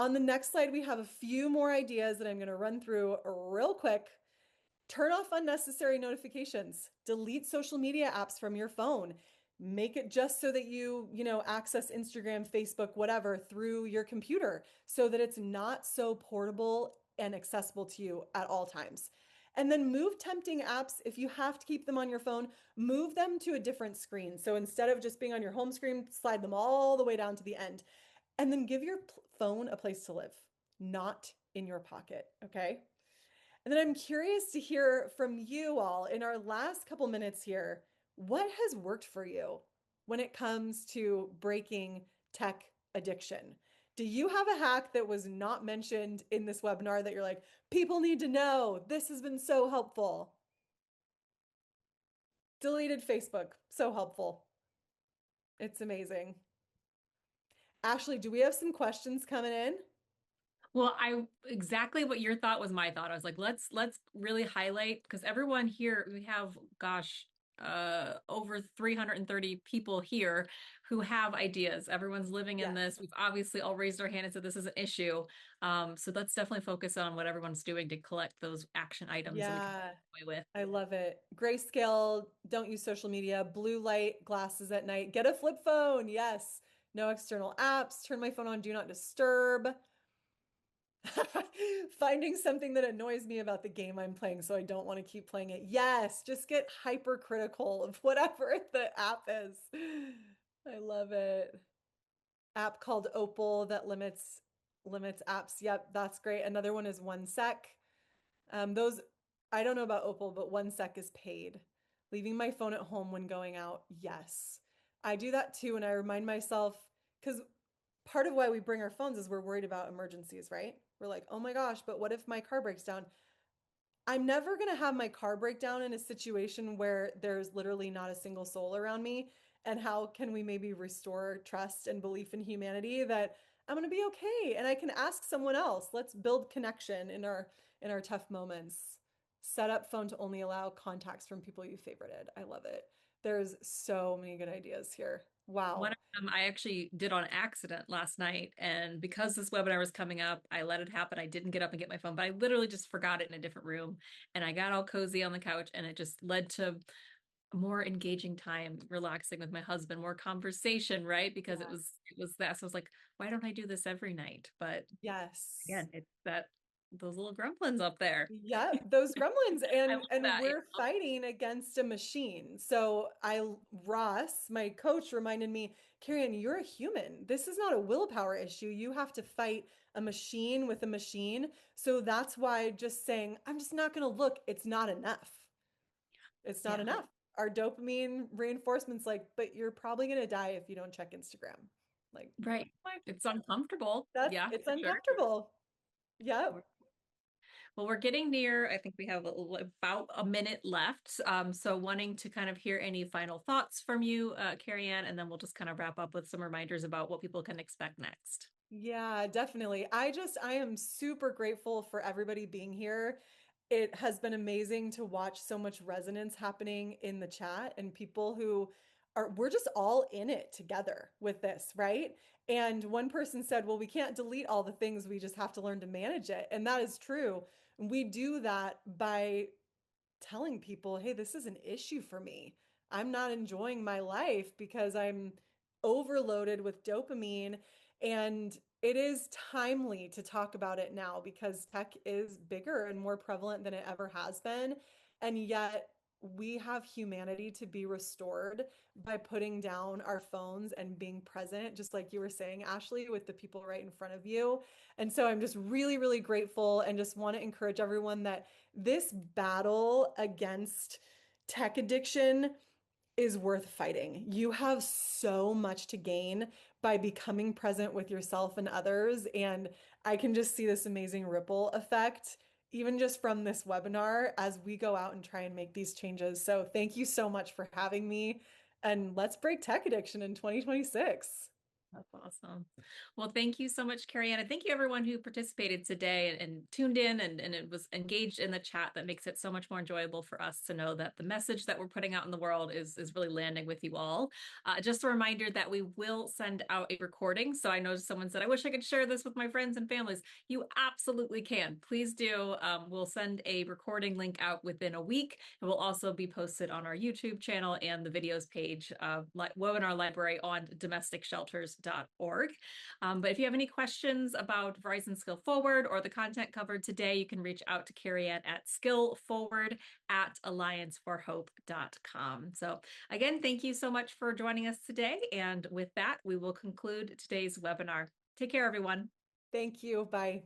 On the next slide, we have a few more ideas that I'm going to run through real quick. Turn off unnecessary notifications. Delete social media apps from your phone. Make it just so that you access Instagram, Facebook, whatever through your computer so that it's not so portable and accessible to you at all times. And then move tempting apps. If you have to keep them on your phone, move them to a different screen. So instead of just being on your home screen, slide them all the way down to the end. And then give your phone a place to live, not in your pocket, okay? And then I'm curious to hear from you all in our last couple minutes here. What has worked for you when it comes to breaking tech addiction? Do you have a hack that was not mentioned in this webinar that you're like, people need to know? This has been so helpful. Deleted Facebook, so helpful. It's amazing. Ashley, do we have some questions coming in? Well, exactly what your thought was my thought. I was like, let's really highlight because everyone here, we have, gosh, over 330 people here who have ideas. Everyone's living in Yes. this. We've obviously all raised our hand and said this is an issue. So let's definitely focus on what everyone's doing to collect those action items that we can Yeah, play with. I love it. Grayscale, don't use social media, blue light glasses at night, get a flip phone. Yes. No external apps, turn my phone on, do not disturb. Finding something that annoys me about the game I'm playing so I don't want to keep playing it. Yes, just get hypercritical of whatever the app is. I love it. App called Opal that limits apps. Yep, that's great. Another one is 1sec. Those I don't know about Opal, but 1sec is paid. Leaving my phone at home when going out. Yes. I do that too, and I remind myself because part of why we bring our phones is we're worried about emergencies, right? We're like, oh my gosh, but what if my car breaks down? I'm never going to have my car break down in a situation where there's literally not a single soul around me. And how can we maybe restore trust and belief in humanity that I'm going to be okay and I can ask someone else. Let's build connection in our tough moments. Set up phone to only allow contacts from people you favorited. I love it. There's so many good ideas here. One Wow. of them I actually did on accident last night. And because this webinar was coming up, I let it happen. I didn't get up and get my phone, but I literally just forgot it in a different room. And I got all cozy on the couch and it just led to more engaging time, relaxing with my husband, more conversation, right? Because Yeah. it was that. So I was like, why don't I do this every night? But Yes. again, it's that those little gremlins up there. Yeah, those gremlins I love and that. we're fighting against a machine. So Ross, my coach reminded me, Carrie, you're a human. This is not a willpower issue. You have to fight a machine with a machine. So that's why just saying, I'm just not going to look, it's not enough. It's not Yeah, enough. Our dopamine reinforcement's like, but you're probably going to die if you don't check Instagram. Like, right. fine. It's uncomfortable. That's Yeah, it's for sure. uncomfortable. Yep. Well, we're getting near, I think we have about a minute left. So wanting to kind of hear any final thoughts from you, Carrie Ann, and then we'll just kind of wrap up with some reminders about what people can expect next. Yeah, definitely. I am super grateful for everybody being here. It has been amazing to watch so much resonance happening in the chat and people who we're just all in it together with this, right? And one person said, well, we can't delete all the things, we just have to learn to manage it. And that is true. We do that by telling people, hey, this is an issue for me. I'm not enjoying my life because I'm overloaded with dopamine. And it is timely to talk about it now because tech is bigger and more prevalent than it ever has been. And yet, we have humanity to be restored by putting down our phones and being present, just like you were saying, Ashley, with the people right in front of you. And so I'm just really, really grateful and just want to encourage everyone that this battle against tech addiction is worth fighting. You have so much to gain by becoming present with yourself and others. And I can just see this amazing ripple effect, even just from this webinar, as we go out and try and make these changes. So thank you so much for having me. And let's break tech addiction in 2026. That's awesome. Well, thank you so much, Carrie Ann. And thank you everyone who participated today and tuned in and it was engaged in the chat. That makes it so much more enjoyable for us to know that the message that we're putting out in the world is really landing with you all. Just a reminder that we will send out a recording. So I know someone said, I wish I could share this with my friends and families. You absolutely can. Please do. We'll send a recording link out within a week. It will also be posted on our YouTube channel and the videos page of webinar library on domesticshelters.org. But if you have any questions about Verizon Skill Forward or the content covered today, you can reach out to Carrie Ann at skillforward@allianceforhope.com. So again, thank you so much for joining us today. And with that, we will conclude today's webinar. Take care, everyone. Thank you. Bye.